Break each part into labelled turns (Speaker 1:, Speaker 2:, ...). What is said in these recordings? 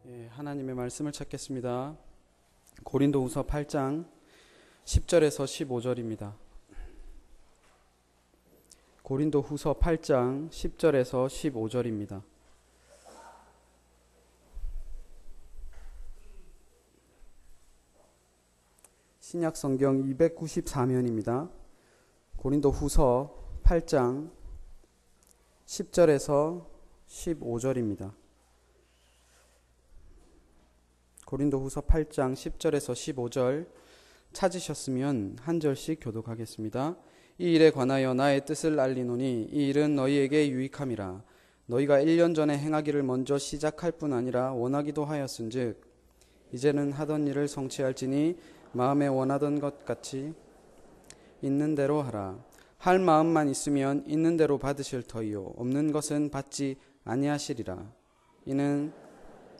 Speaker 1: 하나님의 말씀을 찾겠습니다. 고린도후서 8장 10절에서 15절입니다. 고린도후서 8장 10절에서 15절입니다. 신약 성경 294면입니다. 고린도후서 8장 10절에서 15절입니다. 고린도후서 8장 10절에서 15절 찾으셨으면 한 절씩 교독하겠습니다. 이 일에 관하여 나의 뜻을 알리노니 이 일은 너희에게 유익함이라. 너희가 1년 전에 행하기를 먼저 시작할 뿐 아니라 원하기도 하였은즉 이제는 하던 일을 성취할지니 마음에 원하던 것 같이 있는 대로 하라. 할 마음만 있으면 있는 대로 받으실 터이요 없는 것은 받지 아니하시리라. 이는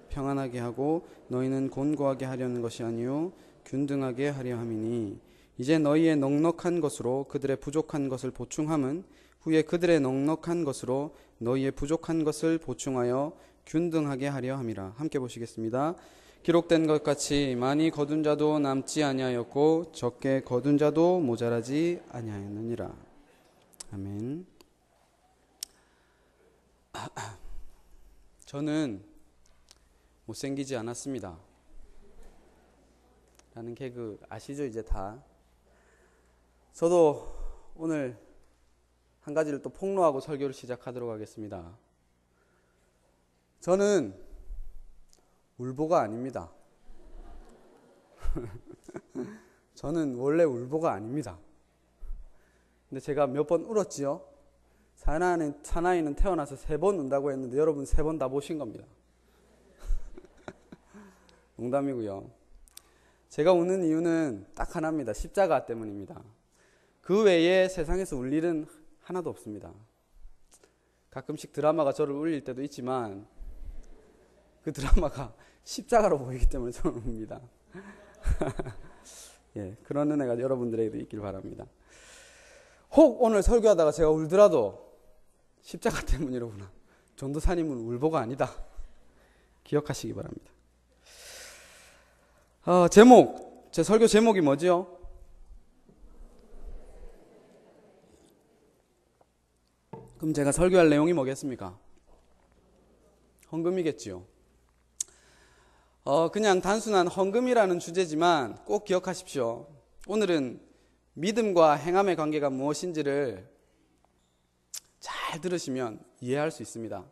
Speaker 1: 평안하게 하고 너희는 곤고하게 하려는 것이 아니요 균등하게 하려 함이니 이제 너희의 넉넉한 것으로 그들의 부족한 것을 보충함은 후에 그들의 넉넉한 것으로 너희의 부족한 것을 보충하여 균등하게 하려 함이라. 함께 보시겠습니다. 기록된 것 같이 많이 거둔 자도 남지 아니하였고 적게 거둔 자도 모자라지 아니하였느니라. 아멘. 저는 못생기지 않았습니다 라는 개그 아시죠? 이제 다. 저도 오늘 한 가지를 또 폭로하고 설교를 시작하도록 하겠습니다. 저는 울보가 아닙니다. 저는 원래 울보가 아닙니다. 근데 제가 몇 번 울었지요? 사나이는 태어나서 3번 운다고 했는데 여러분 3번 다 보신 겁니다. 농담이고요. 제가 우는 이유는 딱 하나입니다. 십자가 때문입니다. 그 외에 세상에서 울 일은 하나도 없습니다. 가끔씩 드라마가 저를 울릴 때도 있지만 그 드라마가 십자가로 보이기 때문에 저는 웁니다. 예, 그런 은혜가 여러분들에게도 있길 바랍니다. 혹 오늘 설교하다가 제가 울더라도 십자가 때문이로구나. 전도사님은 울보가 아니다. 기억하시기 바랍니다. 제 설교 제목이 뭐지요? 그럼 제가 설교할 내용이 뭐겠습니까? 헌금이겠지요. 그냥 단순한 헌금이라는 주제지만 꼭 기억하십시오. 오늘은 믿음과 행함의 관계가 무엇인지를 잘 들으시면 이해할 수 있습니다.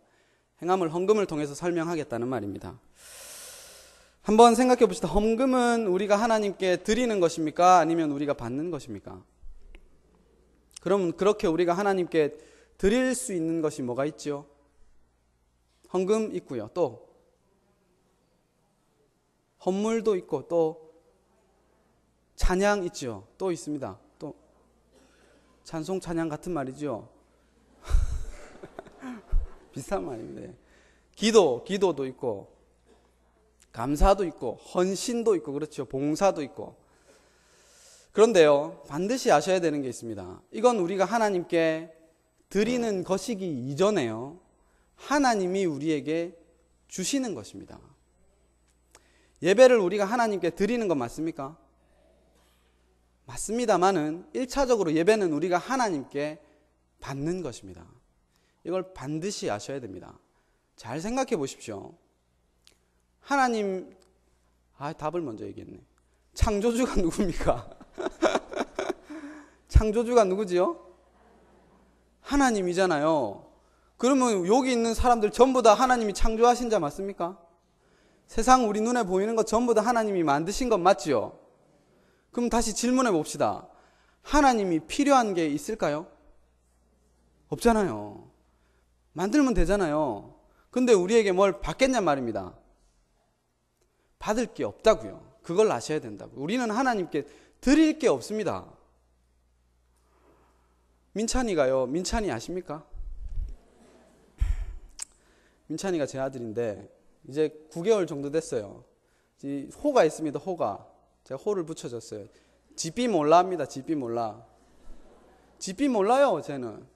Speaker 1: 행함을 헌금을 통해서 설명하겠다는 말입니다. 한번 생각해 봅시다. 헌금은 우리가 하나님께 드리는 것입니까? 아니면 우리가 받는 것입니까? 그럼 그렇게 우리가 하나님께 드릴 수 있는 것이 뭐가 있죠? 헌금 있고요. 또 헌물도 있고 또 찬양 있죠. 또 있습니다. 또 찬송 찬양 같은 말이죠. 비슷한 말입니다. 기도도 있고 감사도 있고 헌신도 있고 그렇죠. 봉사도 있고. 그런데요, 반드시 아셔야 되는 게 있습니다. 이건 우리가 하나님께 드리는 것이기 이전에요, 하나님이 우리에게 주시는 것입니다. 예배를 우리가 하나님께 드리는 건 맞습니까? 맞습니다만은 1차적으로 예배는 우리가 하나님께 받는 것입니다. 이걸 반드시 아셔야 됩니다. 잘 생각해 보십시오. 하나님, 답을 먼저 얘기했네. 창조주가 누굽니까? 창조주가 누구지요? 하나님이잖아요. 그러면 여기 있는 사람들 전부 다 하나님이 창조하신 자 맞습니까? 세상 우리 눈에 보이는 것 전부 다 하나님이 만드신 것 맞지요? 그럼 다시 질문해 봅시다. 하나님이 필요한 게 있을까요? 없잖아요. 만들면 되잖아요. 근데 우리에게 뭘 받겠냔 말입니다. 받을 게 없다고요. 그걸 아셔야 된다고요. 우리는 하나님께 드릴 게 없습니다. 민찬이가요. 민찬이 아십니까? 민찬이가 제 아들인데 이제 9개월 정도 됐어요. 호가 있습니다. 호가. 제가 호를 붙여줬어요. 지삐 몰라 합니다. 지삐 몰라. 지삐 몰라요. 쟤는.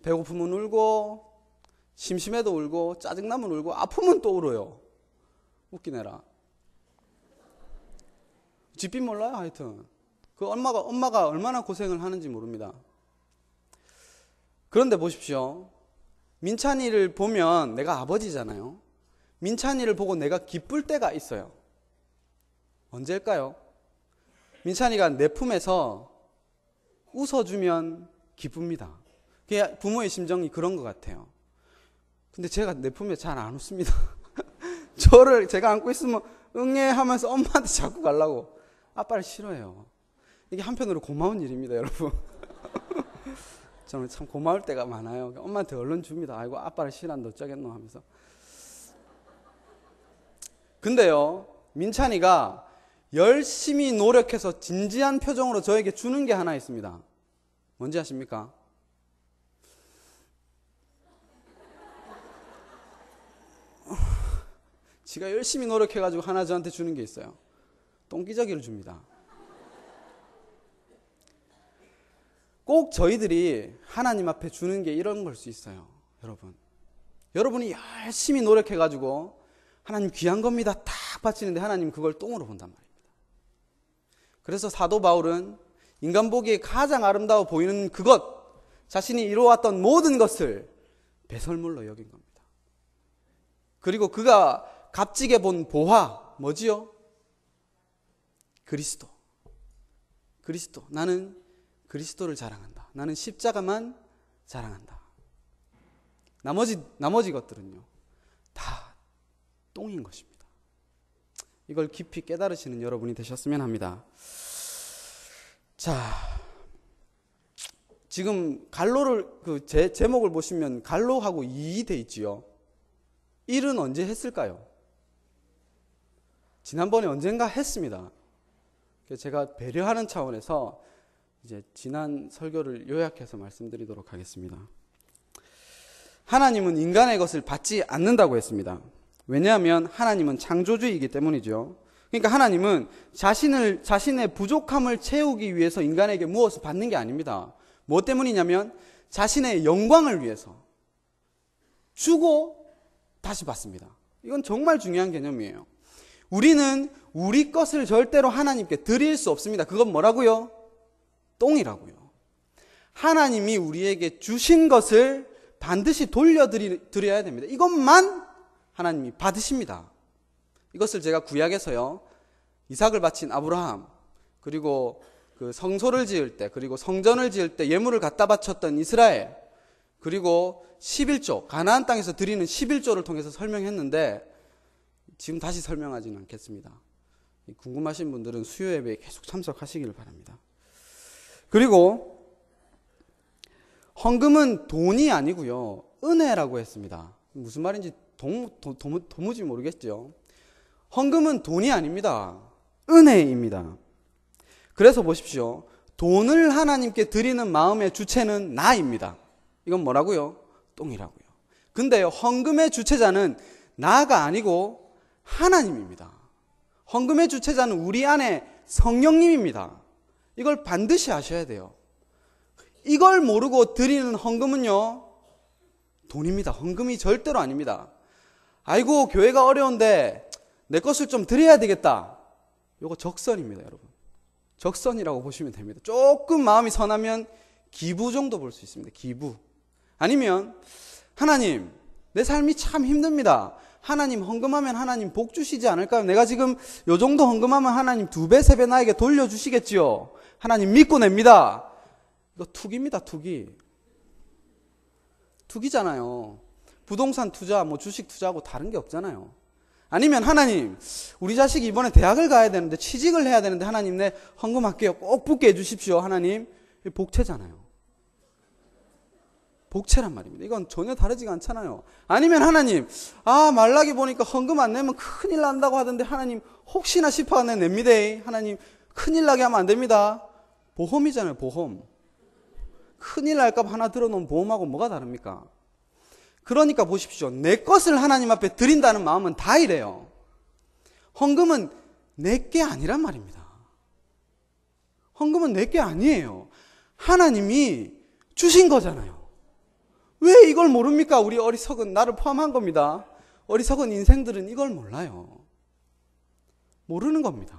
Speaker 1: 배고프면 울고 심심해도 울고 짜증나면 울고 아프면 또 울어요. 웃기네라. 집빚 몰라요? 하여튼 그 엄마가 얼마나 고생을 하는지 모릅니다. 그런데 보십시오. 민찬이를 보면, 내가 아버지잖아요. 민찬이를 보고 내가 기쁠 때가 있어요. 언제일까요? 민찬이가 내 품에서 웃어주면 기쁩니다. 그게 부모의 심정이 그런 것 같아요. 근데 제가 내 품에 잘 안 웃습니다. 저를 제가 안고 있으면 응애 하면서 엄마한테 자꾸 가려고. 아빠를 싫어해요. 이게 한편으로 고마운 일입니다, 여러분. 저는 참 고마울 때가 많아요. 엄마한테 얼른 줍니다. 아이고, 아빠를 싫어한다 어쩌겠노 하면서. 근데요, 민찬이가 열심히 노력해서 진지한 표정으로 저에게 주는 게 하나 있습니다. 뭔지 아십니까? 지가 열심히 노력해가지고 하나 저한테 주는 게 있어요. 똥기저귀를 줍니다. 꼭 저희들이 하나님 앞에 주는 게 이런 걸 수 있어요. 여러분이 열심히 노력해가지고 하나님 귀한 겁니다 딱 바치는데 하나님 그걸 똥으로 본단 말입니다. 그래서 사도 바울은 인간 보기에 가장 아름다워 보이는 그것, 자신이 이루어왔던 모든 것을 배설물로 여긴 겁니다. 그리고 그가 값지게 본 보화, 뭐지요? 그리스도. 나는 그리스도를 자랑한다. 나는 십자가만 자랑한다. 나머지 것들은요, 다 똥인 것입니다. 이걸 깊이 깨달으시는 여러분이 되셨으면 합니다. 자, 지금 갈로를, 제목을 보시면 갈로하고 2 돼 있지요. 1은 언제 했을까요? 지난번에 언젠가 했습니다. 제가 배려하는 차원에서 이제 지난 설교를 요약해서 말씀드리도록 하겠습니다. 하나님은 인간의 것을 받지 않는다고 했습니다. 왜냐하면 하나님은 창조주이기 때문이죠. 그러니까 하나님은 자신의 부족함을 채우기 위해서 인간에게 무엇을 받는 게 아닙니다. 뭐 때문이냐면 자신의 영광을 위해서 주고 다시 받습니다. 이건 정말 중요한 개념이에요. 우리는 우리 것을 절대로 하나님께 드릴 수 없습니다. 그건 뭐라고요? 똥이라고요. 하나님이 우리에게 주신 것을 반드시 돌려드려야 됩니다. 이것만 하나님이 받으십니다. 이것을 제가 구약에서요, 이삭을 바친 아브라함, 그리고 그 성소를 지을 때, 그리고 성전을 지을 때 예물을 갖다 바쳤던 이스라엘, 그리고 11조, 가나안 땅에서 드리는 11조를 통해서 설명했는데 지금 다시 설명하지는 않겠습니다. 궁금하신 분들은 수요 예배에 계속 참석하시기를 바랍니다. 그리고 헌금은 돈이 아니고요, 은혜라고 했습니다. 무슨 말인지 도무지 모르겠죠. 헌금은 돈이 아닙니다. 은혜입니다. 그래서 보십시오. 돈을 하나님께 드리는 마음의 주체는 나입니다. 이건 뭐라고요? 똥이라고요. 근데요, 헌금의 주체자는 나가 아니고 하나님입니다. 헌금의 주체자는 우리 안에 성령님입니다. 이걸 반드시 아셔야 돼요. 이걸 모르고 드리는 헌금은요, 돈입니다. 헌금이 절대로 아닙니다. 아이고, 교회가 어려운데 내 것을 좀 드려야 되겠다. 이거 적선입니다, 여러분. 적선이라고 보시면 됩니다. 조금 마음이 선하면 기부 정도 볼 수 있습니다. 기부. 아니면 하나님, 내 삶이 참 힘듭니다. 하나님, 헌금하면 하나님 복 주시지 않을까요? 내가 지금 요 정도 헌금하면 하나님 2배, 3배 나에게 돌려주시겠지요. 하나님 믿고 냅니다. 이거 투기입니다, 투기. 투기잖아요. 부동산 투자, 주식 투자하고 다른 게 없잖아요. 아니면 하나님, 우리 자식이 이번에 대학을 가야 되는데, 취직을 해야 되는데 하나님 내 헌금할게요. 꼭 붙게 해주십시오. 하나님. 복채잖아요. 복채란 말입니다. 이건 전혀 다르지가 않잖아요. 아니면 하나님, 말라기 보니까 헌금 안 내면 큰일 난다고 하던데 하나님 혹시나 싶어 냅니다. 하나님 큰일 나게 하면 안 됩니다. 보험이잖아요, 보험. 큰일 날까 봐 하나 들어놓은 보험하고 뭐가 다릅니까? 그러니까 보십시오. 내 것을 하나님 앞에 드린다는 마음은 다 이래요. 헌금은 내 게 아니란 말입니다. 헌금은 내 게 아니에요. 하나님이 주신 거잖아요. 왜 이걸 모릅니까? 우리 어리석은, 나를 포함한 겁니다. 어리석은 인생들은 이걸 몰라요. 모르는 겁니다.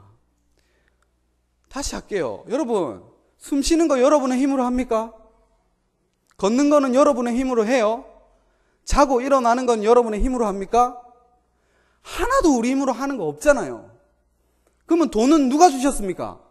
Speaker 1: 다시 할게요. 여러분, 숨 쉬는 거 여러분의 힘으로 합니까? 걷는 거는 여러분의 힘으로 해요? 자고 일어나는 건 여러분의 힘으로 합니까? 하나도 우리 힘으로 하는 거 없잖아요. 그러면 돈은 누가 주셨습니까?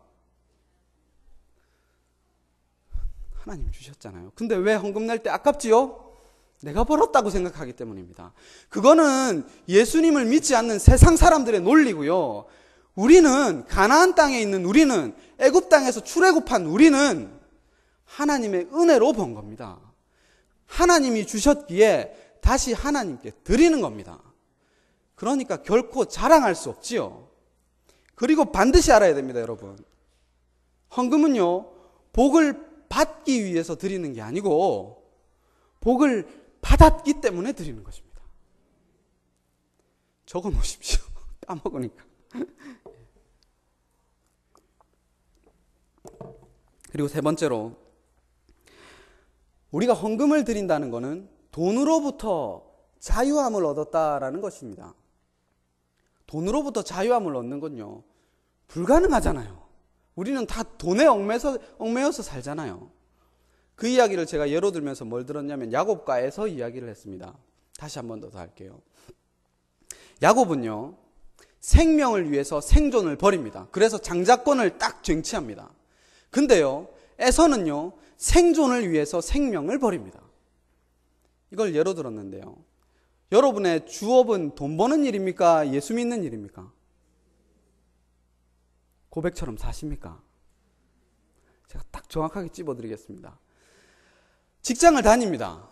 Speaker 1: 하나님 주셨잖아요. 근데 왜 헌금 낼 때 아깝지요? 내가 벌었다고 생각하기 때문입니다. 그거는 예수님을 믿지 않는 세상 사람들의 논리고요. 우리는 가나안 땅에 있는 우리는 애굽 땅에서 출애굽한 우리는 하나님의 은혜로 번 겁니다. 하나님이 주셨기에 다시 하나님께 드리는 겁니다. 그러니까 결코 자랑할 수 없지요. 그리고 반드시 알아야 됩니다, 여러분. 헌금은요, 복을 받기 위해서 드리는 게 아니고 복을 받았기 때문에 드리는 것입니다. 적어 놓으십시오. 까먹으니까. 그리고 세 번째로, 우리가 헌금을 드린다는 것은 돈으로부터 자유함을 얻었다라는 것입니다. 돈으로부터 자유함을 얻는 건요, 불가능하잖아요. 우리는 다 돈에 얽매여서 살잖아요. 그 이야기를 제가 예로 들면서 뭘 들었냐면 야곱과에서 이야기를 했습니다. 다시 한 번 더 할게요. 야곱은요, 생명을 위해서 생존을 버립니다. 그래서 장자권을 딱 쟁취합니다. 근데요, 에서는요, 생존을 위해서 생명을 버립니다. 이걸 예로 들었는데요. 여러분의 주업은 돈 버는 일입니까? 예수 믿는 일입니까? 고백처럼 사십니까? 제가 딱 정확하게 찝어드리겠습니다. 직장을 다닙니다.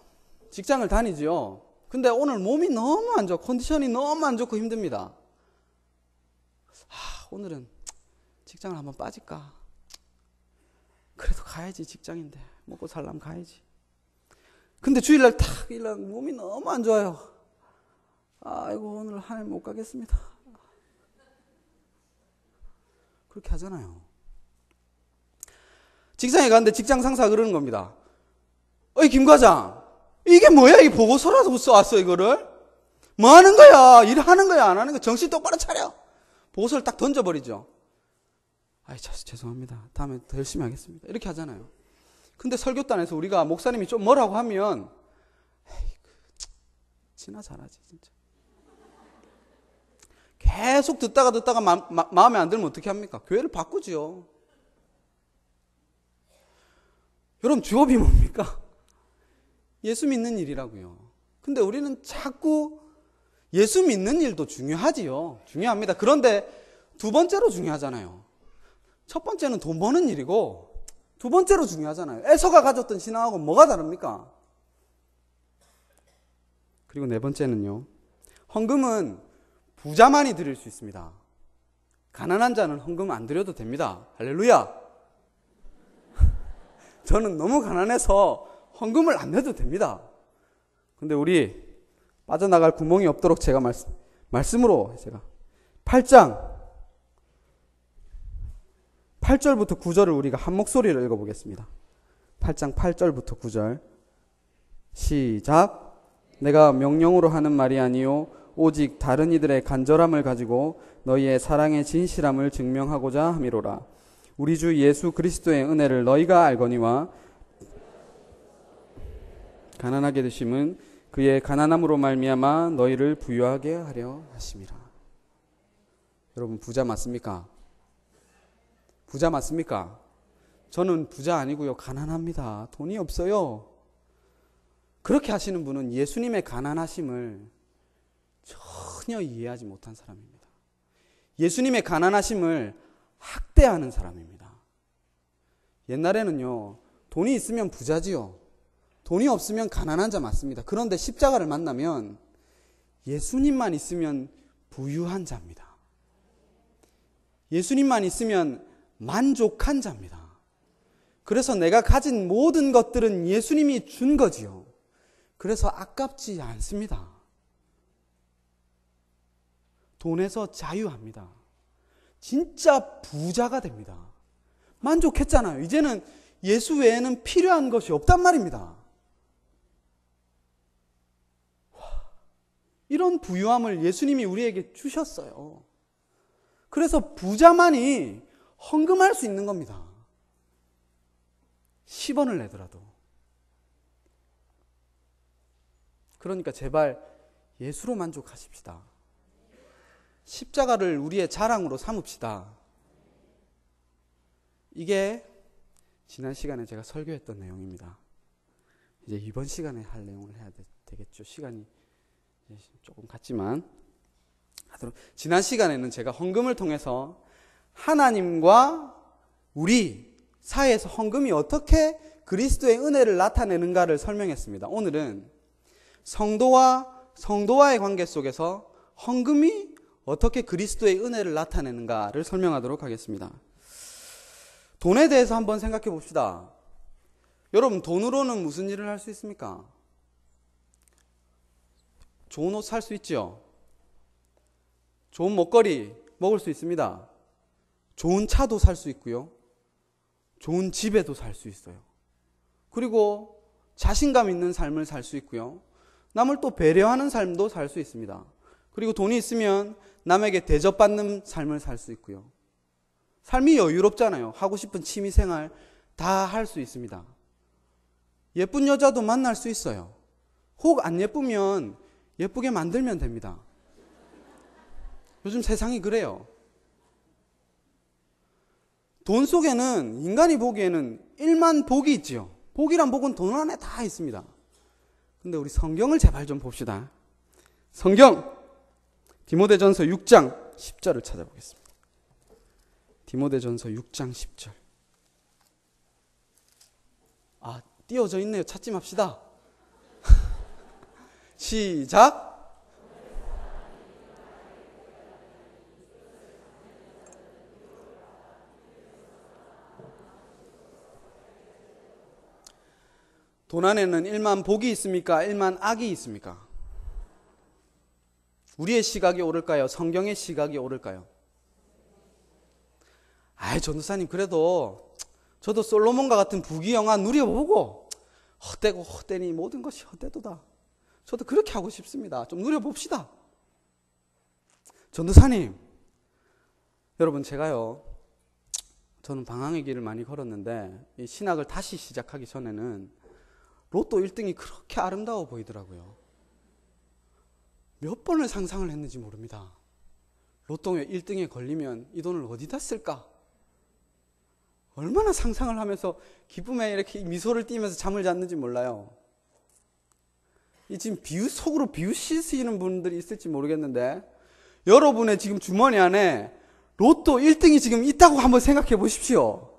Speaker 1: 직장을 다니지요. 근데 오늘 몸이 너무 안 좋고 컨디션이 너무 안 좋고 힘듭니다. 오늘은 직장을 한번 빠질까? 그래도 가야지. 직장인데 먹고 살려면 가야지. 근데 주일날 탁 일어나 몸이 너무 안 좋아요. 아이고, 오늘 하늘 못 가겠습니다. 그렇게 하잖아요. 직장에 갔는데 직장 상사가 그러는 겁니다. 어이, 김 과장, 이게 뭐야? 이 보고서라도 써왔어, 이거를? 뭐 하는 거야? 일하는 거야? 안 하는 거야? 정신 똑바로 차려. 보고서를 딱 던져버리죠. 죄송합니다. 다음에 더 열심히 하겠습니다. 이렇게 하잖아요. 근데 설교단에서 우리가 목사님이 좀 뭐라고 하면, 지나 잘하지, 진짜. 계속 듣다가 마음에 안 들면 어떻게 합니까? 교회를 바꾸지요. 여러분, 주업이 뭡니까? 예수 믿는 일이라고요. 근데 우리는 자꾸 예수 믿는 일도 중요하지요. 중요합니다. 그런데 두 번째로 중요하잖아요. 첫 번째는 돈 버는 일이고 두 번째로 중요하잖아요. 에서가 가졌던 신앙하고 뭐가 다릅니까? 그리고 네 번째는요, 헌금은 부자만이 드릴 수 있습니다. 가난한 자는 헌금 안 드려도 됩니다. 할렐루야. 저는 너무 가난해서 헌금을 안 내도 됩니다. 근데 우리 빠져나갈 구멍이 없도록 제가 말씀으로 제가 8장 8절부터 9절을 우리가 한 목소리로 읽어보겠습니다. 8장 8절부터 9절 시작. 내가 명령으로 하는 말이 아니요 오직 다른 이들의 간절함을 가지고 너희의 사랑의 진실함을 증명하고자 함이로라. 우리 주 예수 그리스도의 은혜를 너희가 알거니와 가난하게 되심은 그의 가난함으로 말미암아 너희를 부유하게 하려 하심이라. 여러분, 부자 맞습니까? 부자 맞습니까? 저는 부자 아니고요, 가난합니다. 돈이 없어요. 그렇게 하시는 분은 예수님의 가난하심을 전혀 이해하지 못한 사람입니다. 예수님의 가난하심을 학대하는 사람입니다. 옛날에는요, 돈이 있으면 부자지요. 돈이 없으면 가난한 자 맞습니다. 그런데 십자가를 만나면 예수님만 있으면 부유한 자입니다. 예수님만 있으면 만족한 자입니다. 그래서 내가 가진 모든 것들은 예수님이 준 거지요. 그래서 아깝지 않습니다. 돈에서 자유합니다. 진짜 부자가 됩니다. 만족했잖아요. 이제는 예수 외에는 필요한 것이 없단 말입니다. 이런 부유함을 예수님이 우리에게 주셨어요. 그래서 부자만이 헌금할 수 있는 겁니다. 10원을 내더라도. 그러니까 제발 예수로 만족하십시다. 십자가를 우리의 자랑으로 삼읍시다. 이게 지난 시간에 제가 설교했던 내용입니다. 이제 이번 시간에 할 내용을 해야 되겠죠. 시간이 조금 갔지만 하도록. 지난 시간에는 제가 헌금을 통해서 하나님과 우리 사이에서 헌금이 어떻게 그리스도의 은혜를 나타내는가를 설명했습니다. 오늘은 성도와의 관계 속에서 헌금이 어떻게 그리스도의 은혜를 나타내는가를 설명하도록 하겠습니다. 돈에 대해서 한번 생각해 봅시다. 여러분, 돈으로는 무슨 일을 할 수 있습니까? 좋은 옷 살 수 있죠. 좋은 먹거리 먹을 수 있습니다. 좋은 차도 살 수 있고요. 좋은 집에도 살 수 있어요. 그리고 자신감 있는 삶을 살 수 있고요. 남을 또 배려하는 삶도 살 수 있습니다. 그리고 돈이 있으면 남에게 대접받는 삶을 살 수 있고요. 삶이 여유롭잖아요. 하고 싶은 취미생활 다 할 수 있습니다. 예쁜 여자도 만날 수 있어요. 혹 안 예쁘면 예쁘게 만들면 됩니다. 요즘 세상이 그래요. 돈 속에는 인간이 보기에는 1만 복이 있지요. 복이란 복은 돈 안에 다 있습니다. 근데 우리 성경을 제발 좀 봅시다. 성경 디모데전서 6장 10절을 찾아보겠습니다. 디모데전서 6장 10절. 띄어져 있네요. 찾지 맙시다. 시작. 돈 안에는 1만 복이 있습니까? 1만 악이 있습니까? 우리의 시각이 옳을까요? 성경의 시각이 옳을까요? 전도사님, 그래도 저도 솔로몬과 같은 부귀영화 누려보고 헛되고 헛되니 모든 것이 헛되도다. 저도 그렇게 하고 싶습니다. 좀 누려봅시다. 전도사님, 여러분, 저는 방황의 길을 많이 걸었는데 이 신학을 다시 시작하기 전에는 로또 1등이 그렇게 아름다워 보이더라고요. 몇 번을 상상을 했는지 모릅니다. 로또 1등에 걸리면 이 돈을 어디다 쓸까? 얼마나 상상을 하면서 기쁨에 이렇게 미소를 띠면서 잠을 잤는지 몰라요. 지금 속으로 비웃으시는 분들이 있을지 모르겠는데, 여러분의 지금 주머니 안에 로또 1등이 지금 있다고 한번 생각해 보십시오.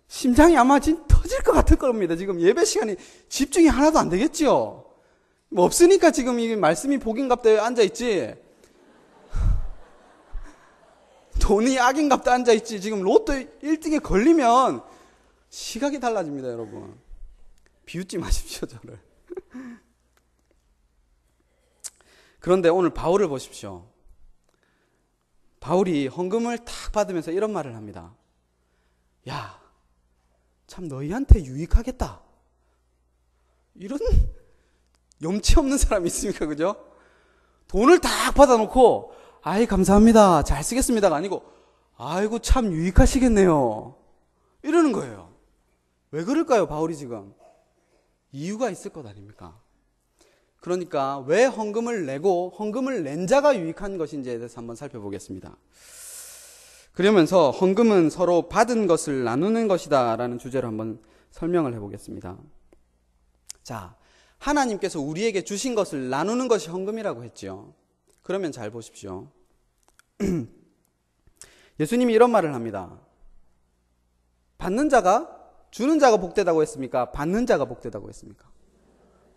Speaker 1: 심장이 아마 지금 터질 것 같을 겁니다. 지금 예배 시간이 집중이 하나도 안 되겠죠. 없으니까 지금 이 말씀이 복인갑다에 앉아있지. 돈이 악인갑다 앉아있지. 지금 로또 1등에 걸리면 시각이 달라집니다, 여러분. 비웃지 마십시오, 저를. 그런데 오늘 바울을 보십시오. 바울이 헌금을 탁 받으면서 이런 말을 합니다. 야, 참 너희한테 유익하겠다. 이런 염치 없는 사람이 있습니까? 그죠? 돈을 딱 받아놓고 아이 감사합니다, 잘 쓰겠습니다가 아니고 아이고 참 유익하시겠네요, 이러는 거예요. 왜 그럴까요? 바울이 지금 이유가 있을 것 아닙니까? 그러니까 왜 헌금을 내고 헌금을 낸 자가 유익한 것인지에 대해서 한번 살펴보겠습니다. 그러면서 헌금은 서로 받은 것을 나누는 것이다 라는 주제로 한번 설명을 해보겠습니다. 자, 하나님께서 우리에게 주신 것을 나누는 것이 헌금이라고 했죠. 그러면 잘 보십시오. 예수님이 이런 말을 합니다. 받는 자가, 주는 자가 복되다고 했습니까? 받는 자가 복되다고 했습니까?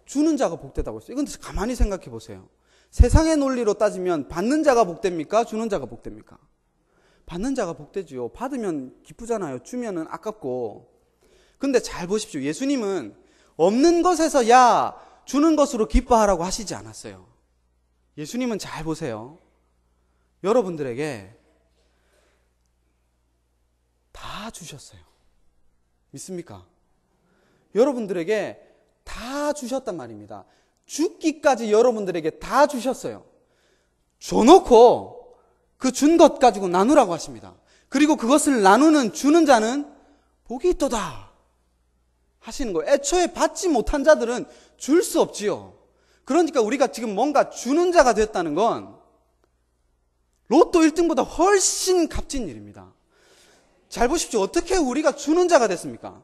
Speaker 1: 주는 자가 복되다고 했어요. 이건 가만히 생각해 보세요. 세상의 논리로 따지면 받는 자가 복됩니까? 주는 자가 복됩니까? 받는 자가 복되지요. 받으면 기쁘잖아요. 주면은 아깝고. 근데 잘 보십시오. 예수님은 없는 것에서 야, 주는 것으로 기뻐하라고 하시지 않았어요. 예수님은 잘 보세요. 여러분들에게 다 주셨어요. 믿습니까? 여러분들에게 다 주셨단 말입니다. 죽기까지 여러분들에게 다 주셨어요. 줘놓고 그 준 것 가지고 나누라고 하십니다. 그리고 그것을 나누는 주는 자는 복이 있도다 하시는 거예요. 애초에 받지 못한 자들은 줄 수 없지요. 그러니까 우리가 지금 뭔가 주는 자가 됐다는 건 로또 1등보다 훨씬 값진 일입니다. 잘 보십시오. 어떻게 우리가 주는 자가 됐습니까?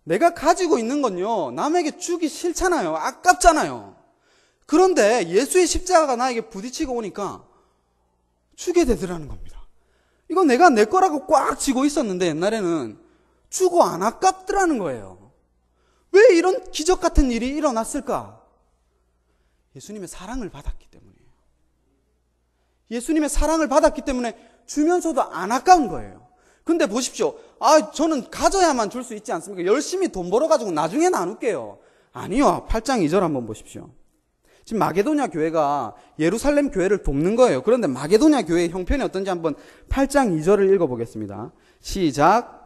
Speaker 1: 내가 가지고 있는 건요, 남에게 주기 싫잖아요. 아깝잖아요. 그런데 예수의 십자가가 나에게 부딪히고 오니까 주게 되더라는 겁니다. 이거 내가 내 거라고 꽉 쥐고 있었는데 옛날에는 주고 안 아깝더라는 거예요. 왜 이런 기적 같은 일이 일어났을까? 예수님의 사랑을 받았기 때문이에요. 예수님의 사랑을 받았기 때문에 주면서도 안 아까운 거예요. 근데 보십시오. 저는 가져야만 줄 수 있지 않습니까? 열심히 돈 벌어가지고 나중에 나눌게요. 아니요. 8장 2절 한번 보십시오. 지금 마게도냐 교회가 예루살렘 교회를 돕는 거예요. 그런데 마게도냐 교회의 형편이 어떤지 한번 8장 2절을 읽어보겠습니다. 시작.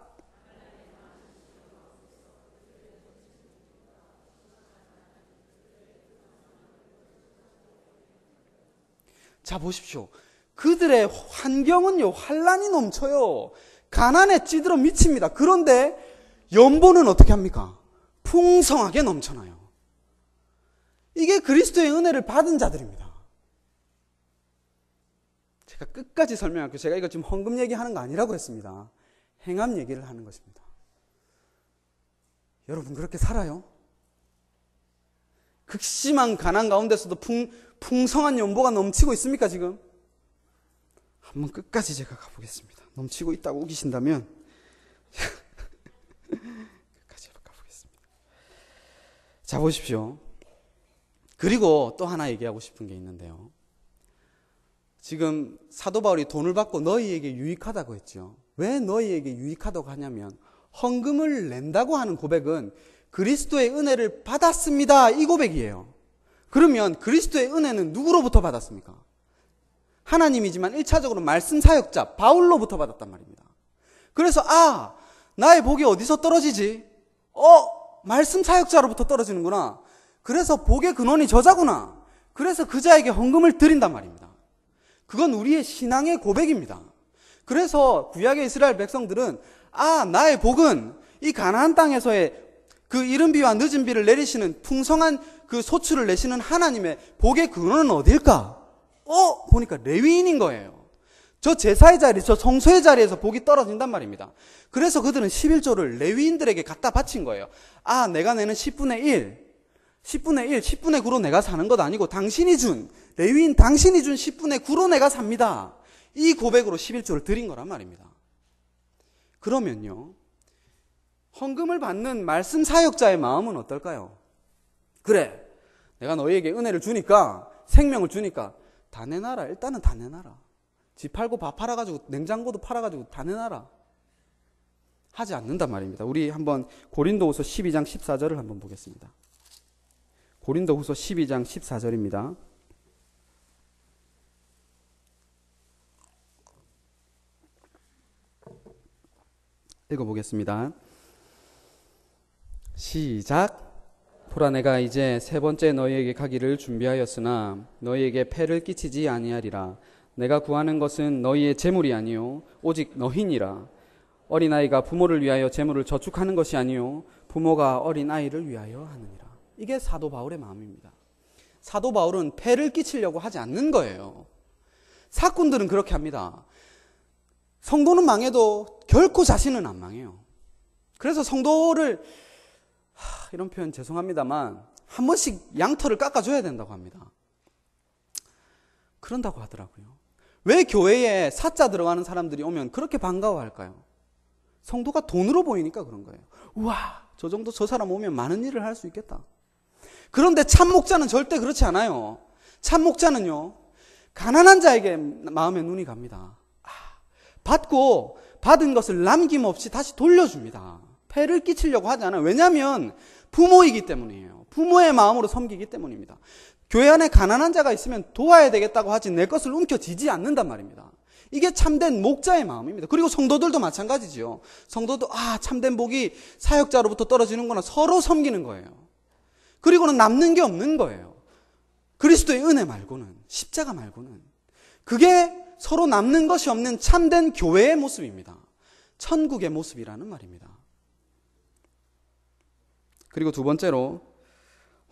Speaker 1: 자, 보십시오. 그들의 환경은요, 환란이 넘쳐요. 가난에 찌들어 미칩니다. 그런데 연보는 어떻게 합니까? 풍성하게 넘쳐나요. 이게 그리스도의 은혜를 받은 자들입니다. 제가 끝까지 설명할게요. 제가 이거 지금 헌금 얘기하는 거 아니라고 했습니다. 행함 얘기를 하는 것입니다. 여러분 그렇게 살아요? 극심한 가난 가운데서도 풍성한 연보가 넘치고 있습니까 지금? 한번 끝까지 제가 가보겠습니다. 넘치고 있다고 우기신다면 끝까지 가보겠습니다. 자, 보십시오. 그리고 또 하나 얘기하고 싶은 게 있는데요. 지금 사도 바울이 돈을 받고 너희에게 유익하다고 했죠. 왜 너희에게 유익하다고 하냐면 헌금을 낸다고 하는 고백은 그리스도의 은혜를 받았습니다. 이 고백이에요. 그러면 그리스도의 은혜는 누구로부터 받았습니까? 하나님이지만 1차적으로 말씀 사역자 바울로부터 받았단 말입니다. 그래서 나의 복이 어디서 떨어지지? 말씀 사역자로부터 떨어지는구나. 그래서 복의 근원이 저자구나. 그래서 그 자에게 헌금을 드린단 말입니다. 그건 우리의 신앙의 고백입니다. 그래서 구약의 이스라엘 백성들은 나의 복은 이 가나안 땅에서의 그 이른 비와 늦은 비를 내리시는 풍성한 그 소출을 내시는 하나님의 복의 근원은 어딜까? 보니까 레위인인 거예요. 저 제사의 자리, 저 성소의 자리에서 복이 떨어진단 말입니다. 그래서 그들은 11조를 레위인들에게 갖다 바친 거예요. 내가 내는 10분의 1, 10분의 9로 내가 사는 것 아니고 당신이 준, 레위인 당신이 준 10분의 9로 내가 삽니다. 이 고백으로 11조를 드린 거란 말입니다. 그러면요, 헌금을 받는 말씀 사역자의 마음은 어떨까요? 그래, 내가 너희에게 은혜를 주니까, 생명을 주니까 다 내놔라. 일단은 다 내놔라. 집 팔고 밥 팔아가지고 냉장고도 팔아가지고 다 내놔라. 하지 않는단 말입니다. 우리 한번 고린도후서 12장 14절을 한번 보겠습니다. 고린도후서 12장 14절입니다. 읽어보겠습니다. 시작. 보라, 내가 이제 세 번째 너희에게 가기를 준비하였으나 너희에게 폐를 끼치지 아니하리라. 내가 구하는 것은 너희의 재물이 아니요 오직 너희니라. 어린아이가 부모를 위하여 재물을 저축하는 것이 아니요 부모가 어린아이를 위하여 하느니라. 이게 사도 바울의 마음입니다. 사도 바울은 폐를 끼치려고 하지 않는 거예요. 사꾼들은 그렇게 합니다. 성도는 망해도 결코 자신은 안 망해요. 그래서 성도를 이런 표현 죄송합니다만 한 번씩 양털을 깎아줘야 된다고 합니다. 그런다고 하더라고요. 왜 교회에 사자 들어가는 사람들이 오면 그렇게 반가워할까요? 성도가 돈으로 보이니까 그런 거예요. 우와, 저 정도 저 사람 오면 많은 일을 할 수 있겠다. 그런데 참 목자는 절대 그렇지 않아요. 참 목자는요, 가난한 자에게 마음의 눈이 갑니다. 받고 받은 것을 남김없이 다시 돌려줍니다. 폐를 끼치려고 하지 않아요. 왜냐하면 부모이기 때문이에요. 부모의 마음으로 섬기기 때문입니다. 교회 안에 가난한 자가 있으면 도와야 되겠다고 하지 내 것을 움켜쥐지 않는단 말입니다. 이게 참된 목자의 마음입니다. 그리고 성도들도 마찬가지죠. 성도도 참된 복이 사역자로부터 떨어지는구나. 서로 섬기는 거예요. 그리고는 남는 게 없는 거예요. 그리스도의 은혜 말고는, 십자가 말고는. 그게 서로 남는 것이 없는 참된 교회의 모습입니다. 천국의 모습이라는 말입니다. 그리고 두 번째로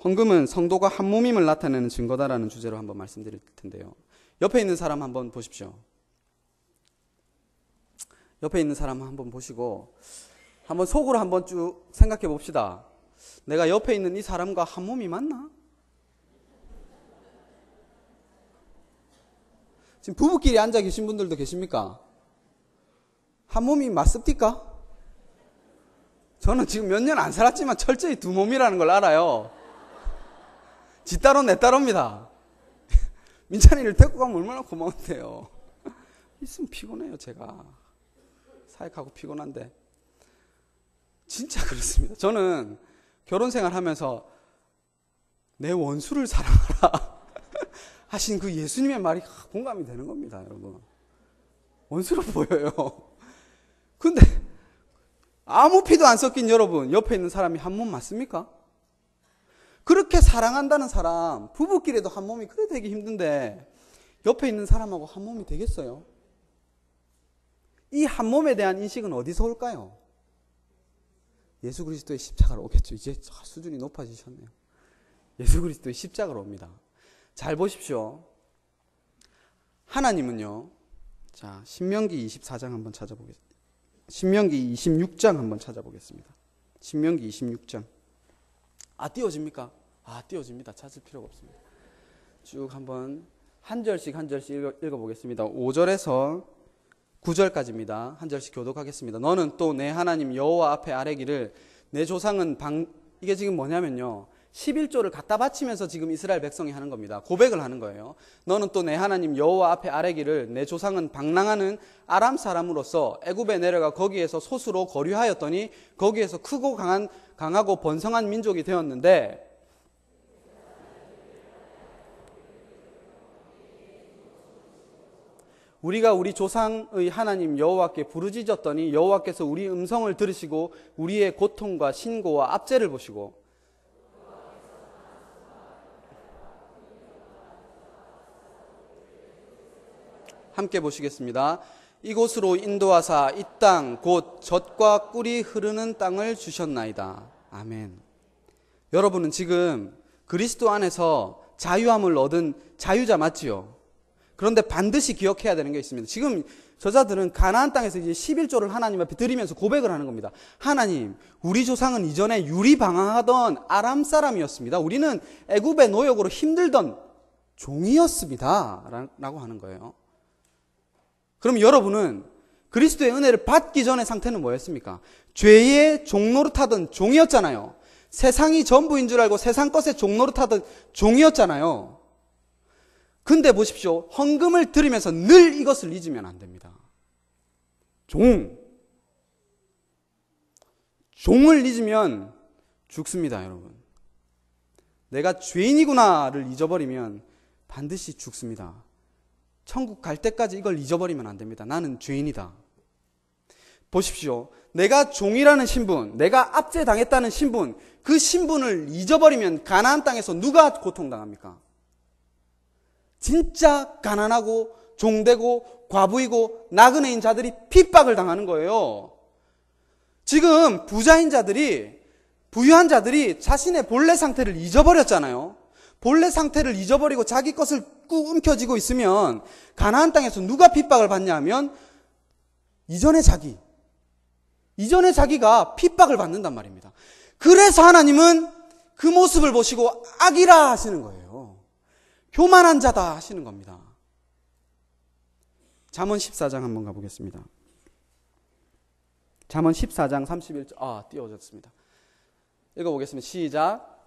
Speaker 1: 헌금은 성도가 한 몸임을 나타내는 증거다라는 주제로 한번 말씀드릴 텐데요. 옆에 있는 사람 한번 보십시오. 옆에 있는 사람 한번 보시고 한번 속으로 한번 쭉 생각해 봅시다. 내가 옆에 있는 이 사람과 한 몸이 맞나? 지금 부부끼리 앉아 계신 분들도 계십니까? 한 몸이 맞습니까? 저는 지금 몇 년 안 살았지만 철저히 두 몸이라는 걸 알아요. 지 따로 내 따로입니다. 민찬이를 데리고 가면 얼마나 고마운데요. 있으면 피곤해요, 제가. 사역하고 피곤한데. 진짜 그렇습니다. 저는 결혼 생활 하면서 내 원수를 사랑하라 하신 그 예수님의 말이 공감이 되는 겁니다, 여러분. 원수로 보여요. 근데 아무 피도 안 섞인 여러분, 옆에 있는 사람이 한 몸 맞습니까? 그렇게 사랑한다는 사람, 부부끼리도 한 몸이 그래 되기 힘든데 옆에 있는 사람하고 한 몸이 되겠어요? 이 한 몸에 대한 인식은 어디서 올까요? 예수 그리스도의 십자가로 오겠죠. 이제 수준이 높아지셨네요. 예수 그리스도의 십자가로 옵니다. 잘 보십시오. 하나님은요, 자, 신명기 24장 한번 찾아보겠습니다. 신명기 26장 한번 찾아보겠습니다. 신명기 26장. 띄워집니까? 띄워집니다. 찾을 필요가 없습니다. 쭉 한번 한 절씩 읽어보겠습니다. 5절에서 9절까지입니다. 한 절씩 교독하겠습니다. 너는 또 내 하나님 여호와 앞에 아뢰기를 내 조상은 이게 지금 뭐냐면요, 11조를 갖다 바치면서 지금 이스라엘 백성이 하는 겁니다. 고백을 하는 거예요. 너는 또 내 하나님 여호와 앞에 아뢰기를 내 조상은 방랑하는 아람 사람으로서 애굽에 내려가 거기에서 소수로 거류하였더니 거기에서 크고 강하고 번성한 민족이 되었는데 우리가 우리 조상의 하나님 여호와께 부르짖었더니 여호와께서 우리 음성을 들으시고 우리의 고통과 신고와 압제를 보시고 함께 보시겠습니다. 이곳으로 인도하사 이 땅 곧 젖과 꿀이 흐르는 땅을 주셨나이다. 아멘. 여러분은 지금 그리스도 안에서 자유함을 얻은 자유자 맞지요? 그런데 반드시 기억해야 되는 게 있습니다. 지금 저자들은 가나안 땅에서 이제 11조를 하나님 앞에 드리면서 고백을 하는 겁니다. 하나님, 우리 조상은 이전에 유리방황하던 아람 사람이었습니다. 우리는 애굽의 노역으로 힘들던 종이었습니다. 라고 하는 거예요. 그럼 여러분은 그리스도의 은혜를 받기 전의 상태는 뭐였습니까? 죄의 종노릇하던 종이었잖아요. 세상이 전부인 줄 알고 세상 것에 종노릇하던 종이었잖아요. 근데 보십시오. 헌금을 드리면서 늘 이것을 잊으면 안 됩니다. 종을 잊으면 죽습니다, 여러분. 내가 죄인이구나를 잊어버리면 반드시 죽습니다. 천국 갈 때까지 이걸 잊어버리면 안 됩니다. 나는 죄인이다. 보십시오. 내가 종이라는 신분, 내가 압제당했다는 신분, 그 신분을 잊어버리면 가나안 땅에서 누가 고통당합니까? 진짜 가난하고 종되고 과부이고 나그네인 자들이 핍박을 당하는 거예요. 지금 부자인 자들이, 부유한 자들이 자신의 본래 상태를 잊어버렸잖아요. 본래 상태를 잊어버리고 자기 것을 꾹 움켜쥐고 있으면 가나안 땅에서 누가 핍박을 받냐 하면 이전의 자기가 핍박을 받는단 말입니다. 그래서 하나님은 그 모습을 보시고 악이라 하시는 거예요. 교만한 자다 하시는 겁니다. 잠언 14장 한번 가보겠습니다. 잠언 14장 31절. 띄워졌습니다. 읽어보겠습니다. 시작.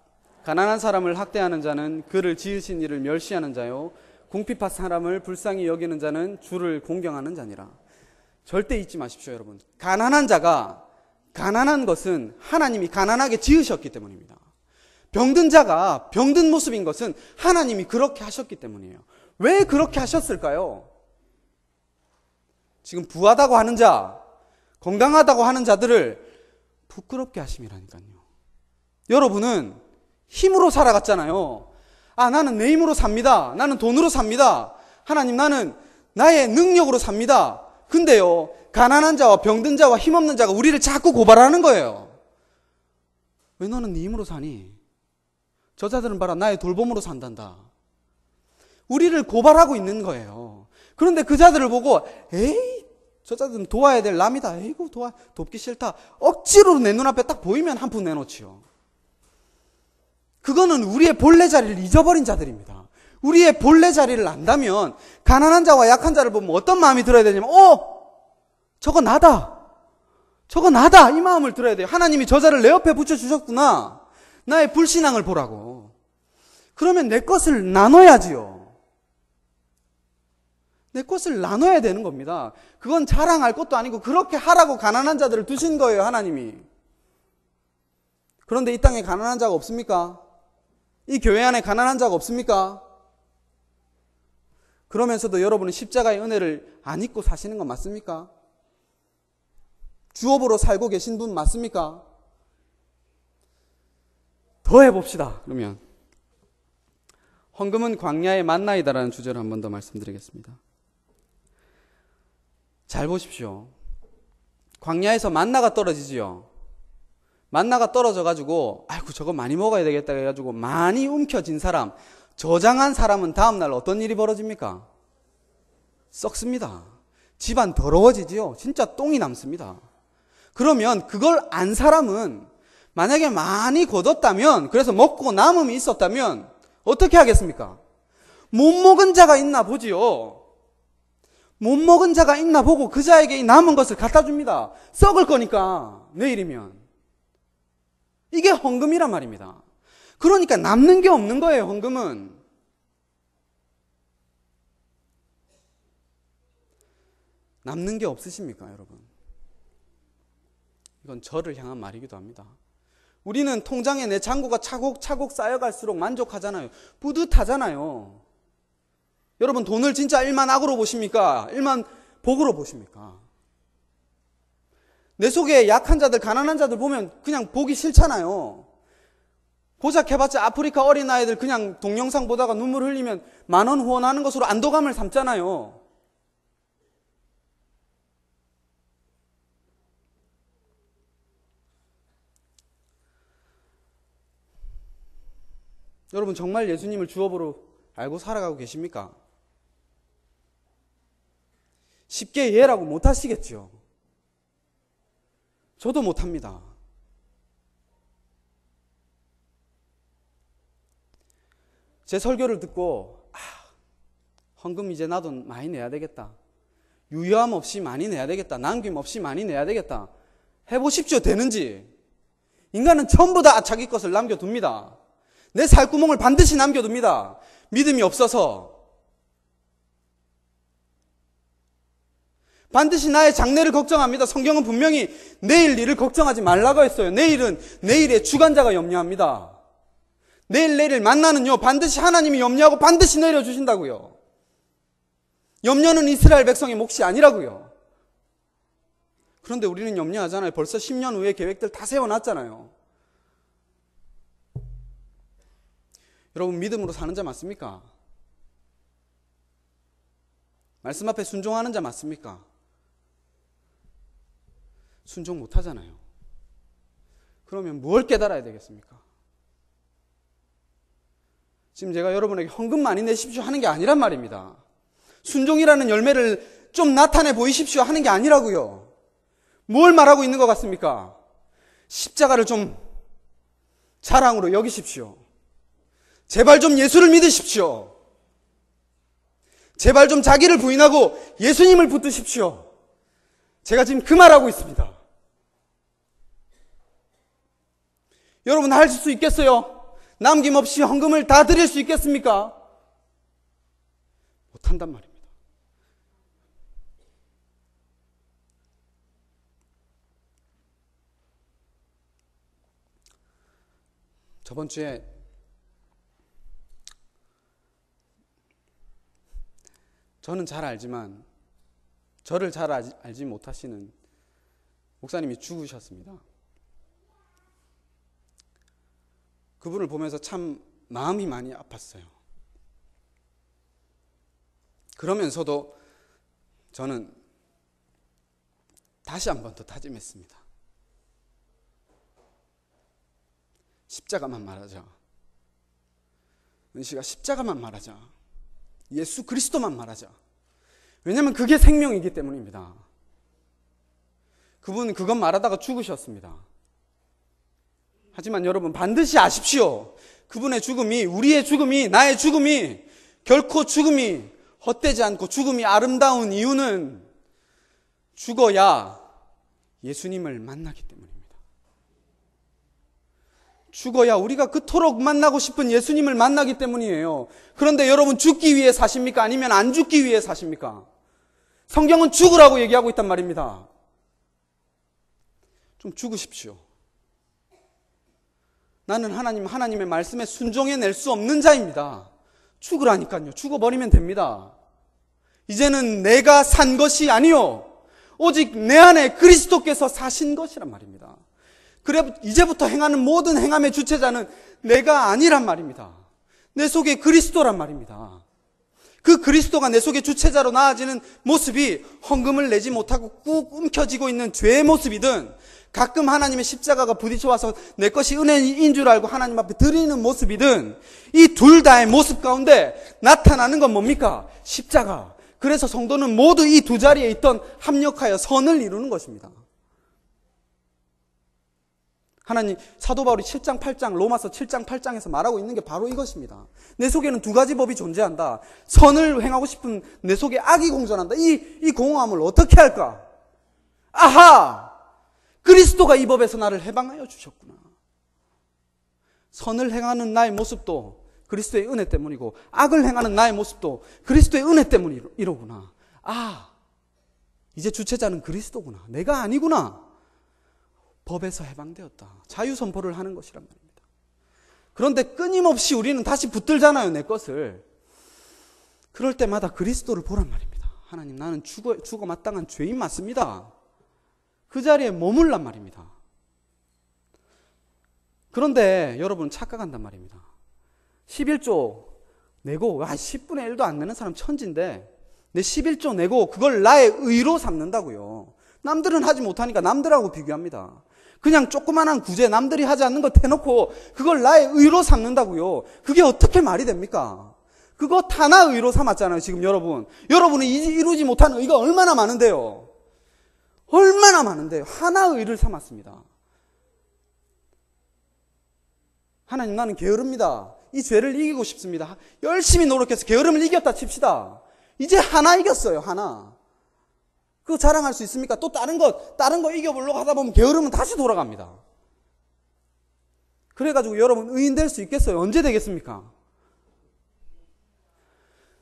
Speaker 1: 가난한 사람을 학대하는 자는 그를 지으신 이를 멸시하는 자요, 궁핍한 사람을 불쌍히 여기는 자는 주를 공경하는 자니라. 절대 잊지 마십시오, 여러분. 가난한 자가, 가난한 것은 하나님이 가난하게 지으셨기 때문입니다. 병든 자가 병든 모습인 것은 하나님이 그렇게 하셨기 때문이에요. 왜 그렇게 하셨을까요? 지금 부하다고 하는 자, 건강하다고 하는 자들을 부끄럽게 하심이라니까요. 여러분은 힘으로 살아갔잖아요. 나는 내 힘으로 삽니다. 나는 돈으로 삽니다. 하나님, 나는 나의 능력으로 삽니다. 근데요, 가난한 자와 병든 자와 힘없는 자가 우리를 자꾸 고발하는 거예요. 왜 너는 네 힘으로 사니? 저 자들은 봐라, 나의 돌봄으로 산단다. 우리를 고발하고 있는 거예요. 그런데 그 자들을 보고 에이, 저 자들은 도와야 될 남이다. 에이구, 돕기 싫다. 억지로 내 눈앞에 딱 보이면 한 푼 내놓지요. 그거는 우리의 본래 자리를 잊어버린 자들입니다. 우리의 본래 자리를 안다면 가난한 자와 약한 자를 보면 어떤 마음이 들어야 되냐면 저거 나다. 저거 나다. 이 마음을 들어야 돼요. 하나님이 저 자를 내 옆에 붙여주셨구나. 나의 불신앙을 보라고. 그러면 내 것을 나눠야지요. 내 것을 나눠야 되는 겁니다. 그건 자랑할 것도 아니고 그렇게 하라고 가난한 자들을 두신 거예요, 하나님이. 그런데 이 땅에 가난한 자가 없습니까? 이 교회 안에 가난한 자가 없습니까? 그러면서도 여러분은 십자가의 은혜를 안 잊고 사시는 건 맞습니까? 주업으로 살고 계신 분 맞습니까? 더 해봅시다. 그러면 헌금은 광야의 만나이다라는 주제로 한 번 더 말씀드리겠습니다. 잘 보십시오. 광야에서 만나가 떨어지지요. 만나가 떨어져가지고 아이고 저거 많이 먹어야 되겠다 해가지고 많이 움켜진 사람, 저장한 사람은 다음날 어떤 일이 벌어집니까? 썩습니다. 집안 더러워지지요. 진짜 똥이 남습니다. 그러면 그걸 안 사람은 만약에 많이 거뒀다면, 그래서 먹고 남음이 있었다면 어떻게 하겠습니까? 못 먹은 자가 있나 보지요. 못 먹은 자가 있나 보고 그 자에게 이 남은 것을 갖다 줍니다. 썩을 거니까 내일이면. 이게 헌금이란 말입니다. 그러니까 남는 게 없는 거예요, 헌금은. 남는 게 없으십니까, 여러분? 이건 저를 향한 말이기도 합니다. 우리는 통장에 내 잔고가 차곡차곡 쌓여갈수록 만족하잖아요. 뿌듯하잖아요. 여러분, 돈을 진짜 일만 악으로 보십니까? 일만 복으로 보십니까? 내 속에 약한 자들, 가난한 자들 보면 그냥 보기 싫잖아요. 고작 해봤자 아프리카 어린아이들 그냥 동영상 보다가 눈물 흘리면 10,000원 후원하는 것으로 안도감을 삼잖아요. 여러분, 정말 예수님을 주업으로 알고 살아가고 계십니까? 쉽게 이해라고 못하시겠죠. 저도 못합니다. 제 설교를 듣고 헌금 이제 나도 많이 내야 되겠다. 유효함 없이 많이 내야 되겠다. 남김 없이 많이 내야 되겠다. 해보십시오. 되는지. 인간은 전부 다 자기 것을 남겨둡니다. 내 살구멍을 반드시 남겨둡니다. 믿음이 없어서. 반드시 나의 장래를 걱정합니다. 성경은 분명히 내일 일을 걱정하지 말라고 했어요. 내일은 내일의 주관자가 염려합니다. 내일을 만나는요, 반드시 하나님이 염려하고 반드시 내려주신다고요. 염려는 이스라엘 백성의 몫이 아니라고요. 그런데 우리는 염려하잖아요. 벌써 10년 후에 계획들 다 세워놨잖아요. 여러분, 믿음으로 사는 자 맞습니까? 말씀 앞에 순종하는 자 맞습니까? 순종 못하잖아요. 그러면 뭘 깨달아야 되겠습니까? 지금 제가 여러분에게 헌금 많이 내십시오 하는 게 아니란 말입니다. 순종이라는 열매를 좀 나타내 보이십시오 하는 게 아니라고요. 뭘 말하고 있는 것 같습니까? 십자가를 좀 자랑으로 여기십시오. 제발 좀 예수를 믿으십시오. 제발 좀 자기를 부인하고 예수님을 붙드십시오. 제가 지금 그 말하고 있습니다. 여러분, 할 수 있겠어요? 남김없이 헌금을 다 드릴 수 있겠습니까? 못한단 말입니다. 저번 주에 저는 잘 알지만 저를 잘 알지 못하시는 목사님이 죽으셨습니다. 그분을 보면서 참 마음이 많이 아팠어요. 그러면서도 저는 다시 한 번 더 다짐했습니다. 십자가만 말하자. 은씨가 십자가만 말하자. 예수 그리스도만 말하자. 왜냐하면 그게 생명이기 때문입니다. 그분은 그것 말하다가 죽으셨습니다. 하지만 여러분 반드시 아십시오. 그분의 죽음이, 우리의 죽음이, 나의 죽음이 결코 죽음이 헛되지 않고 죽음이 아름다운 이유는 죽어야 예수님을 만나기 때문입니다. 죽어야 우리가 그토록 만나고 싶은 예수님을 만나기 때문이에요. 그런데 여러분 죽기 위해 사십니까? 아니면 안 죽기 위해 사십니까? 성경은 죽으라고 얘기하고 있단 말입니다. 좀 죽으십시오. 나는 하나님의 말씀에 순종해낼 수 없는 자입니다. 죽으라니까요. 죽어버리면 됩니다. 이제는 내가 산 것이 아니요 오직 내 안에 그리스도께서 사신 것이란 말입니다. 그래 이제부터 행하는 모든 행함의 주체자는 내가 아니란 말입니다. 내 속에 그리스도란 말입니다. 그 그리스도가 내 속에 주체자로 나아지는 모습이 헌금을 내지 못하고 꾹 움켜쥐고 있는 죄의 모습이든 가끔 하나님의 십자가가 부딪혀와서 내 것이 은혜인 줄 알고 하나님 앞에 드리는 모습이든 이 둘 다의 모습 가운데 나타나는 건 뭡니까? 십자가. 그래서 성도는 모두 이 두 자리에 있던 합력하여 선을 이루는 것입니다. 하나님 사도 바울이 7장 8장 로마서 7장 8장에서 말하고 있는 게 바로 이것입니다. 내 속에는 두 가지 법이 존재한다. 선을 행하고 싶은 내 속에 악이 공존한다. 이 공허함을 어떻게 할까? 아하! 그리스도가 이 법에서 나를 해방하여 주셨구나. 선을 행하는 나의 모습도 그리스도의 은혜 때문이고 악을 행하는 나의 모습도 그리스도의 은혜 때문이로구나. 아, 이제 주체자는 그리스도구나. 내가 아니구나. 법에서 해방되었다. 자유 선포를 하는 것이란 말입니다. 그런데 끊임없이 우리는 다시 붙들잖아요, 내 것을. 그럴 때마다 그리스도를 보란 말입니다. 하나님, 나는 죽어 마땅한 죄인 맞습니다. 그 자리에 머물란 말입니다. 그런데 여러분 착각한단 말입니다. 11조 내고 10분의 1도 안 내는 사람 천지인데 내 11조 내고 그걸 나의 의로 삼는다고요. 남들은 하지 못하니까 남들하고 비교합니다. 그냥 조그만한 구제 남들이 하지 않는 거 대놓고 그걸 나의 의로 삼는다고요. 그게 어떻게 말이 됩니까? 그거 하나 의로 삼았잖아요. 지금 여러분이 이루지 못하는 의가 얼마나 많은데요. 얼마나 많은데요. 하나 의를 삼았습니다. 하나님, 나는 게으릅니다. 이 죄를 이기고 싶습니다. 열심히 노력해서 게으름을 이겼다 칩시다. 이제 하나 이겼어요. 하나. 그거 자랑할 수 있습니까? 또 다른 거 이겨보려고 하다 보면 게으름은 다시 돌아갑니다. 그래가지고 여러분 의인 될 수 있겠어요? 언제 되겠습니까?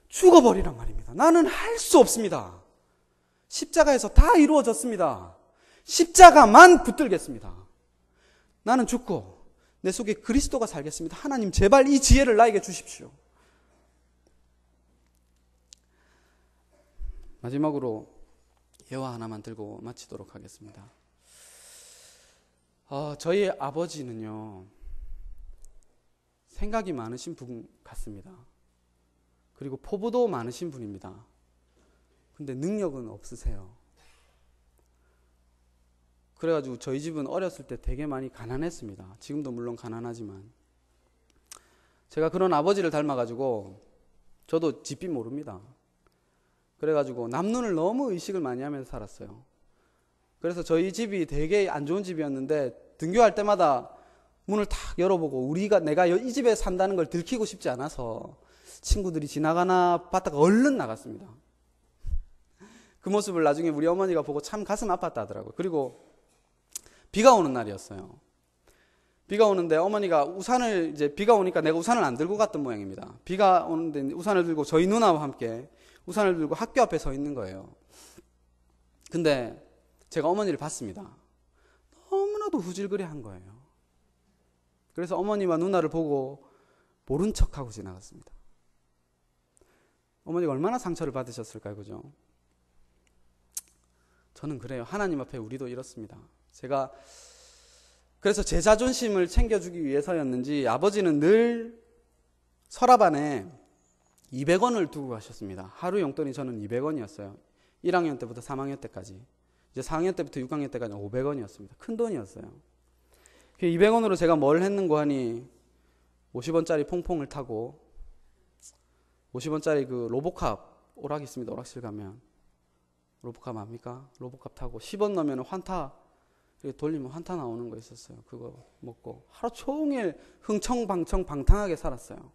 Speaker 1: 죽어버리란 말입니다. 나는 할 수 없습니다. 십자가에서 다 이루어졌습니다. 십자가만 붙들겠습니다. 나는 죽고 내 속에 그리스도가 살겠습니다. 하나님 제발 이 지혜를 나에게 주십시오. 마지막으로 예화 하나만 들고 마치도록 하겠습니다. 저희 아버지는요, 생각이 많으신 분 같습니다. 그리고 포부도 많으신 분입니다. 근데 능력은 없으세요. 그래가지고 저희 집은 어렸을 때 되게 많이 가난했습니다. 지금도 물론 가난하지만. 제가 그런 아버지를 닮아가지고 저도 집비 모릅니다. 그래가지고 남눈을 너무 의식을 많이 하면서 살았어요. 그래서 저희 집이 되게 안 좋은 집이었는데 등교할 때마다 문을 탁 열어보고 내가 이 집에 산다는 걸 들키고 싶지 않아서 친구들이 지나가나 봤다가 얼른 나갔습니다. 그 모습을 나중에 우리 어머니가 보고 참 가슴 아팠다 하더라고요. 그리고 비가 오는 날이었어요. 비가 오는데 어머니가 비가 오니까 내가 우산을 안 들고 갔던 모양입니다. 비가 오는데 우산을 들고 저희 누나와 함께 우산을 들고 학교 앞에 서 있는 거예요. 근데 제가 어머니를 봤습니다. 너무나도 후질그레한 거예요. 그래서 어머니와 누나를 보고 모른 척하고 지나갔습니다. 어머니가 얼마나 상처를 받으셨을까요? 그죠? 저는 그래요. 하나님 앞에 우리도 이렇습니다. 그래서 제 자존심을 챙겨주기 위해서였는지 아버지는 늘 서랍 안에 200원을 두고 가셨습니다. 하루 용돈이 저는 200원이었어요. 1학년 때부터 3학년 때까지. 이제 4학년 때부터 6학년 때까지 500원이었습니다. 큰 돈이었어요. 200원으로 제가 뭘 했는고 하니 50원짜리 퐁퐁을 타고 50원짜리 그 로보캅 오락 있습니다. 오락실 가면 로보캅 압니까? 로보캅 타고 10원 넣으면 환타 이렇게 돌리면 환타 나오는 거 있었어요. 그거 먹고 하루 종일 흥청방청 방탕하게 살았어요.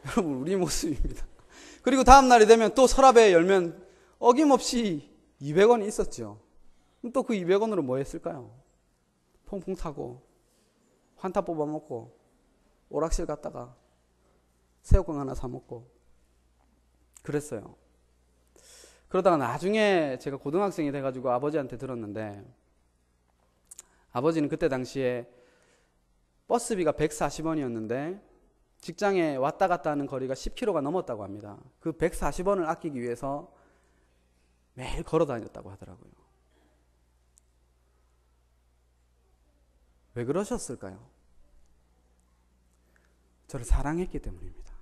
Speaker 1: 여러분 우리 모습입니다. 그리고 다음 날이 되면 또 서랍에 열면 어김없이 200원이 있었죠. 그럼 또 그 200원으로 뭐 했을까요? 퐁퐁 타고 환타 뽑아 먹고 오락실 갔다가 새우깡 하나 사 먹고 그랬어요. 그러다가 나중에 제가 고등학생이 돼가지고 아버지한테 들었는데 아버지는 그때 당시에 버스비가 140원이었는데 직장에 왔다 갔다 하는 거리가 10km가 넘었다고 합니다. 그 140원을 아끼기 위해서 매일 걸어 다녔다고 하더라고요. 왜 그러셨을까요? 저를 사랑했기 때문입니다.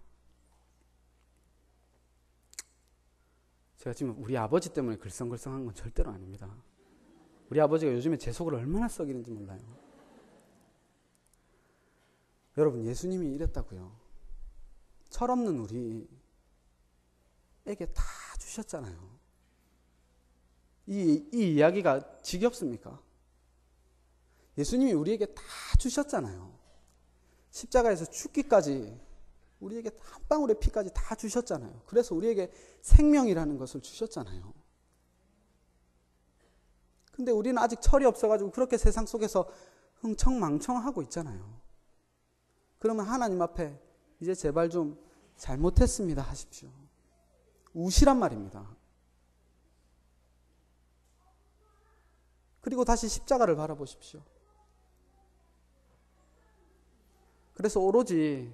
Speaker 1: 제가 지금 우리 아버지 때문에 글썽글썽한 건 절대로 아닙니다. 우리 아버지가 요즘에 제 속을 얼마나 썩이는지 몰라요. 여러분 예수님이 이랬다고요. 철없는 우리에게 다 주셨잖아요. 이 이야기가 지겹습니까? 예수님이 우리에게 다 주셨잖아요. 십자가에서 죽기까지 우리에게 한 방울의 피까지 다 주셨잖아요. 그래서 우리에게 생명이라는 것을 주셨잖아요. 근데 우리는 아직 철이 없어가지고 그렇게 세상 속에서 흥청망청하고 있잖아요. 그러면 하나님 앞에 이제 제발 좀 잘못했습니다 하십시오. 우시란 말입니다. 그리고 다시 십자가를 바라보십시오. 그래서 오로지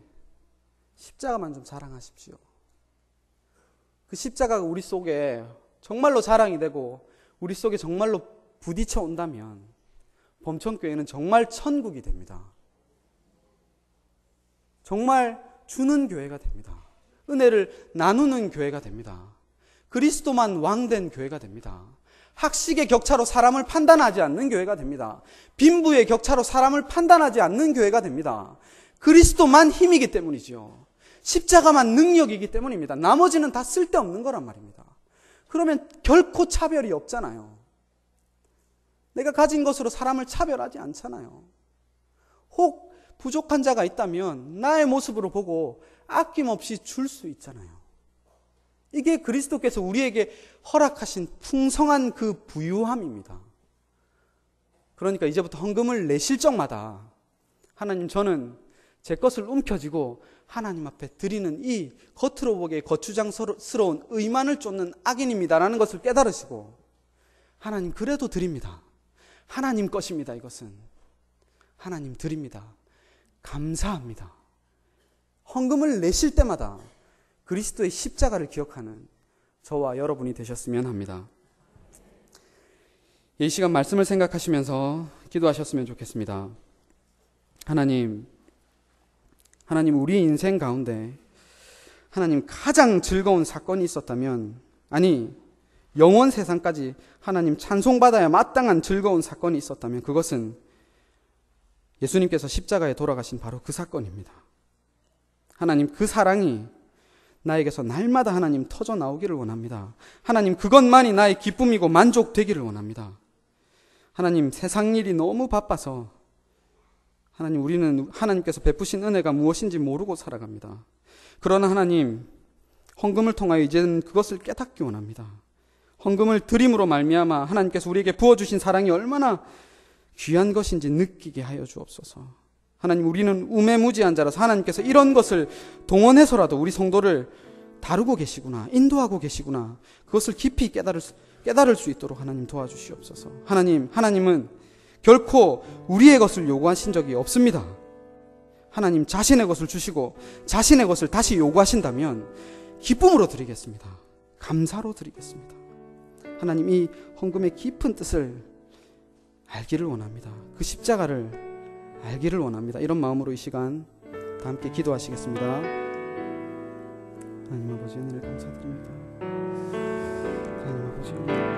Speaker 1: 십자가만 좀 자랑하십시오. 그 십자가가 우리 속에 정말로 자랑이 되고 우리 속에 정말로 부딪혀 온다면 범천교회는 정말 천국이 됩니다. 정말 주는 교회가 됩니다. 은혜를 나누는 교회가 됩니다. 그리스도만 왕된 교회가 됩니다. 학식의 격차로 사람을 판단하지 않는 교회가 됩니다. 빈부의 격차로 사람을 판단하지 않는 교회가 됩니다. 그리스도만 힘이기 때문이죠. 십자가만 능력이기 때문입니다. 나머지는 다 쓸데없는 거란 말입니다. 그러면 결코 차별이 없잖아요. 내가 가진 것으로 사람을 차별하지 않잖아요. 혹 부족한 자가 있다면 나의 모습으로 보고 아낌없이 줄 수 있잖아요. 이게 그리스도께서 우리에게 허락하신 풍성한 그 부유함입니다. 그러니까 이제부터 헌금을 내실 적마다 하나님 저는 제 것을 움켜쥐고 하나님 앞에 드리는 이 겉으로 보기에 거추장스러운 의만을 쫓는 악인입니다라는 것을 깨달으시고 하나님 그래도 드립니다. 하나님 것입니다. 이것은 하나님 드립니다. 감사합니다. 헌금을 내실 때마다 그리스도의 십자가를 기억하는 저와 여러분이 되셨으면 합니다. 이 시간 말씀을 생각하시면서 기도하셨으면 좋겠습니다. 하나님 우리 인생 가운데 하나님 가장 즐거운 사건이 있었다면 아니 영원 세상까지 하나님 찬송받아야 마땅한 즐거운 사건이 있었다면 그것은 예수님께서 십자가에 돌아가신 바로 그 사건입니다. 하나님 그 사랑이 나에게서 날마다 하나님 터져 나오기를 원합니다. 하나님 그것만이 나의 기쁨이고 만족되기를 원합니다. 하나님 세상 일이 너무 바빠서 하나님 우리는 하나님께서 베푸신 은혜가 무엇인지 모르고 살아갑니다. 그러나 하나님 헌금을 통하여 이제는 그것을 깨닫기 원합니다. 헌금을 드림으로 말미암아 하나님께서 우리에게 부어주신 사랑이 얼마나 귀한 것인지 느끼게 하여 주옵소서. 하나님 우리는 우매무지한 자라서 하나님께서 이런 것을 동원해서라도 우리 성도를 다루고 계시구나, 인도하고 계시구나, 그것을 깊이 깨달을 수 있도록 하나님 도와주시옵소서. 하나님은 결코 우리의 것을 요구하신 적이 없습니다. 하나님 자신의 것을 주시고 자신의 것을 다시 요구하신다면 기쁨으로 드리겠습니다. 감사로 드리겠습니다. 하나님 이 헌금의 깊은 뜻을 알기를 원합니다. 그 십자가를 알기를 원합니다. 이런 마음으로 이 시간 다 함께 기도하시겠습니다. 하나님 아버지 은혜를 감사드립니다. 하나님 아버지 은혜를